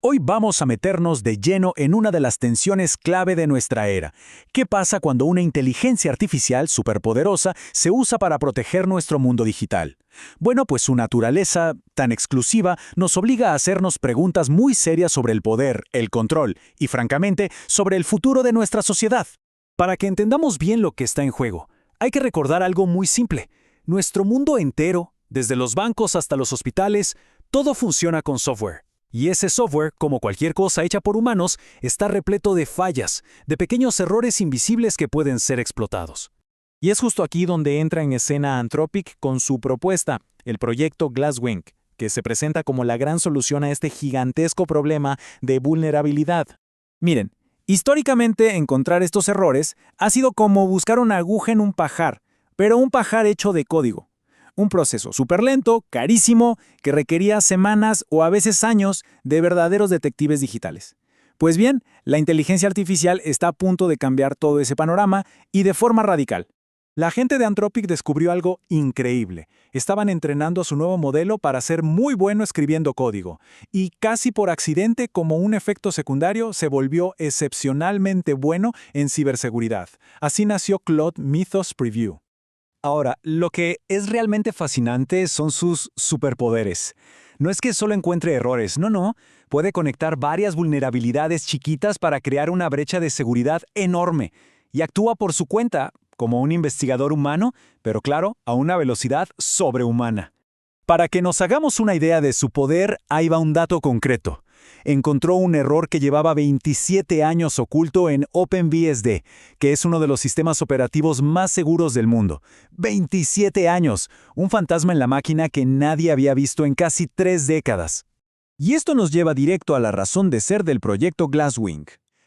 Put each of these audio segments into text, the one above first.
Hoy vamos a meternos de lleno en una de las tensiones clave de nuestra era. ¿Qué pasa cuando una inteligencia artificial superpoderosa se usa para proteger nuestro mundo digital? Bueno, pues su naturaleza, tan exclusiva, nos obliga a hacernos preguntas muy serias sobre el poder, el control y, francamente, sobre el futuro de nuestra sociedad. Para que entendamos bien lo que está en juego, hay que recordar algo muy simple. Nuestro mundo entero, desde los bancos hasta los hospitales, todo funciona con software. Y ese software, como cualquier cosa hecha por humanos, está repleto de fallas, de pequeños errores invisibles que pueden ser explotados. Y es justo aquí donde entra en escena Anthropic con su propuesta, el proyecto Glasswing, que se presenta como la gran solución a este gigantesco problema de vulnerabilidad. Miren, históricamente encontrar estos errores ha sido como buscar una aguja en un pajar, pero un pajar hecho de código. Un proceso súper lento, carísimo, que requería semanas o a veces años de verdaderos detectives digitales. Pues bien, la inteligencia artificial está a punto de cambiar todo ese panorama y de forma radical. La gente de Anthropic descubrió algo increíble. Estaban entrenando a su nuevo modelo para ser muy bueno escribiendo código, y casi por accidente, como un efecto secundario, se volvió excepcionalmente bueno en ciberseguridad. Así nació Claude Mythos Preview. Ahora, lo que es realmente fascinante son sus superpoderes. No es que solo encuentre errores, no. Puede conectar varias vulnerabilidades chiquitas para crear una brecha de seguridad enorme. Y actúa por su cuenta, como un investigador humano, pero claro, a una velocidad sobrehumana. Para que nos hagamos una idea de su poder, ahí va un dato concreto. Encontró un error que llevaba 27 años oculto en OpenBSD, que es uno de los sistemas operativos más seguros del mundo. 27 años, un fantasma en la máquina que nadie había visto en casi 3 décadas. Y esto nos lleva directo a la razón de ser del proyecto Glasswing.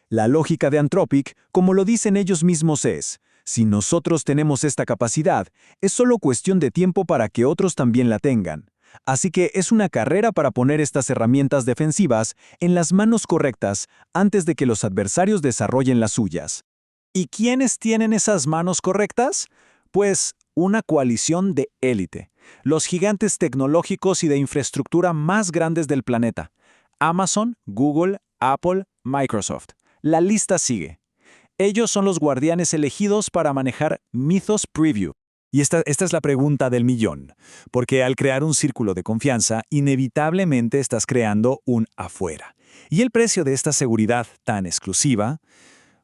La lógica de Anthropic, como lo dicen ellos mismos, es: si nosotros tenemos esta capacidad, es solo cuestión de tiempo para que otros también la tengan. Así que es una carrera para poner estas herramientas defensivas en las manos correctas antes de que los adversarios desarrollen las suyas. ¿Y quiénes tienen esas manos correctas? Pues una coalición de élite, los gigantes tecnológicos y de infraestructura más grandes del planeta: Amazon, Google, Apple, Microsoft. La lista sigue. Ellos son los guardianes elegidos para manejar Mythos Preview. Y esta es la pregunta del millón, porque al crear un círculo de confianza, inevitablemente estás creando un afuera. Y el precio de esta seguridad tan exclusiva,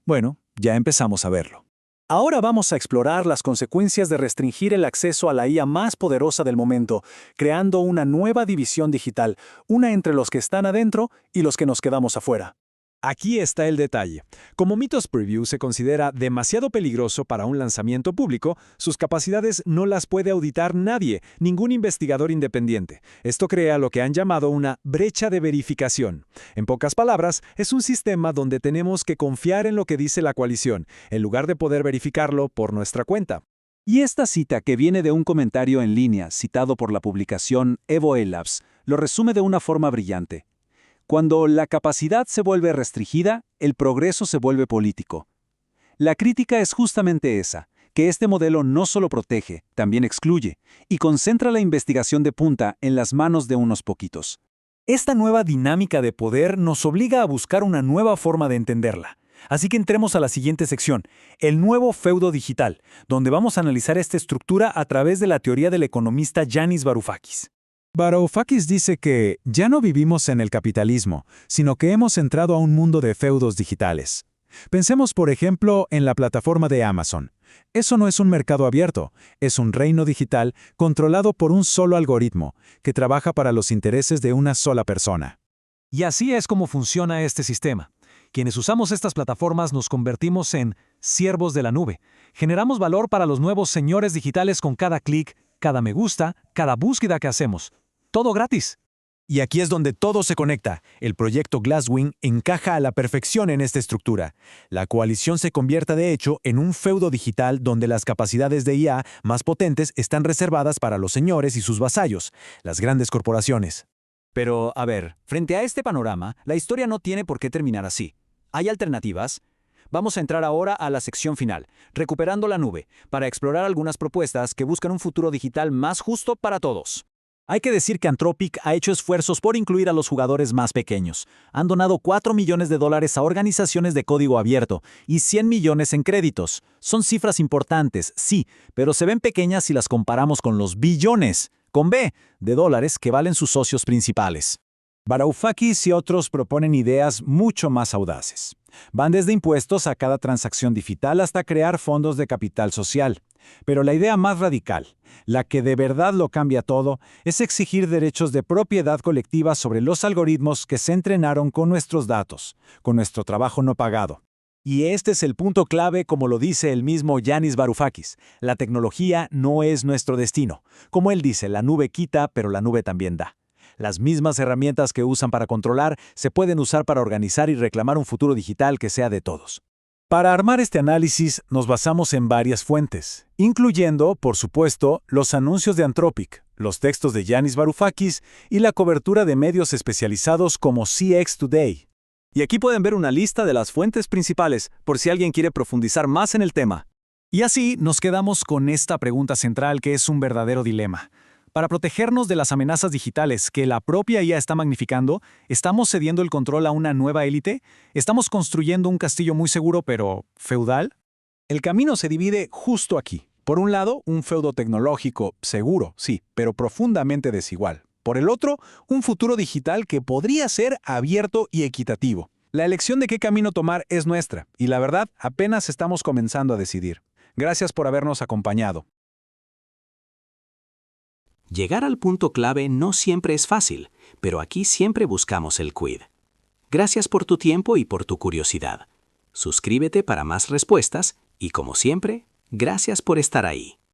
bueno, ya empezamos a verlo. Ahora vamos a explorar las consecuencias de restringir el acceso a la IA más poderosa del momento, creando una nueva división digital, una entre los que están adentro y los que nos quedamos afuera. Aquí está el detalle. Como Mythos Preview se considera demasiado peligroso para un lanzamiento público, sus capacidades no las puede auditar nadie, ningún investigador independiente. Esto crea lo que han llamado una brecha de verificación. En pocas palabras, es un sistema donde tenemos que confiar en lo que dice la coalición, en lugar de poder verificarlo por nuestra cuenta. Y esta cita, que viene de un comentario en línea citado por la publicación Evo Labs, lo resume de una forma brillante. Cuando la capacidad se vuelve restringida, el progreso se vuelve político. La crítica es justamente esa, que este modelo no solo protege, también excluye, y concentra la investigación de punta en las manos de unos poquitos. Esta nueva dinámica de poder nos obliga a buscar una nueva forma de entenderla. Así que entremos a la siguiente sección, el nuevo feudo digital, donde vamos a analizar esta estructura a través de la teoría del economista Yanis Varoufakis. Varoufakis dice que ya no vivimos en el capitalismo, sino que hemos entrado a un mundo de feudos digitales. Pensemos, por ejemplo, en la plataforma de Amazon. Eso no es un mercado abierto, es un reino digital controlado por un solo algoritmo, que trabaja para los intereses de una sola persona. Y así es como funciona este sistema. Quienes usamos estas plataformas nos convertimos en siervos de la nube. Generamos valor para los nuevos señores digitales con cada clic, cada me gusta, cada búsqueda que hacemos. Todo gratis. Y aquí es donde todo se conecta. El proyecto Glasswing encaja a la perfección en esta estructura. La coalición se convierte de hecho en un feudo digital donde las capacidades de IA más potentes están reservadas para los señores y sus vasallos, las grandes corporaciones. Pero, a ver, frente a este panorama, la historia no tiene por qué terminar así. ¿Hay alternativas? Vamos a entrar ahora a la sección final, recuperando la nube, para explorar algunas propuestas que buscan un futuro digital más justo para todos. Hay que decir que Anthropic ha hecho esfuerzos por incluir a los jugadores más pequeños. Han donado $4 millones a organizaciones de código abierto y 100 millones en créditos. Son cifras importantes, sí, pero se ven pequeñas si las comparamos con los billones, con B, de dólares que valen sus socios principales. Varoufakis y otros proponen ideas mucho más audaces. Van desde impuestos a cada transacción digital hasta crear fondos de capital social. Pero la idea más radical, la que de verdad lo cambia todo, es exigir derechos de propiedad colectiva sobre los algoritmos que se entrenaron con nuestros datos, con nuestro trabajo no pagado. Y este es el punto clave, como lo dice el mismo Yanis Varoufakis. La tecnología no es nuestro destino. Como él dice, la nube quita, pero la nube también da. Las mismas herramientas que usan para controlar se pueden usar para organizar y reclamar un futuro digital que sea de todos. Para armar este análisis nos basamos en varias fuentes, incluyendo, por supuesto, los anuncios de Anthropic, los textos de Yanis Varoufakis y la cobertura de medios especializados como CX Today. Y aquí pueden ver una lista de las fuentes principales, por si alguien quiere profundizar más en el tema. Y así nos quedamos con esta pregunta central que es un verdadero dilema. Para protegernos de las amenazas digitales que la propia IA está magnificando, ¿estamos cediendo el control a una nueva élite? ¿Estamos construyendo un castillo muy seguro pero feudal? El camino se divide justo aquí. Por un lado, un feudo tecnológico seguro, sí, pero profundamente desigual. Por el otro, un futuro digital que podría ser abierto y equitativo. La elección de qué camino tomar es nuestra, y la verdad, apenas estamos comenzando a decidir. Gracias por habernos acompañado. Llegar al punto clave no siempre es fácil, pero aquí siempre buscamos el quid. Gracias por tu tiempo y por tu curiosidad. Suscríbete para más respuestas y, como siempre, gracias por estar ahí.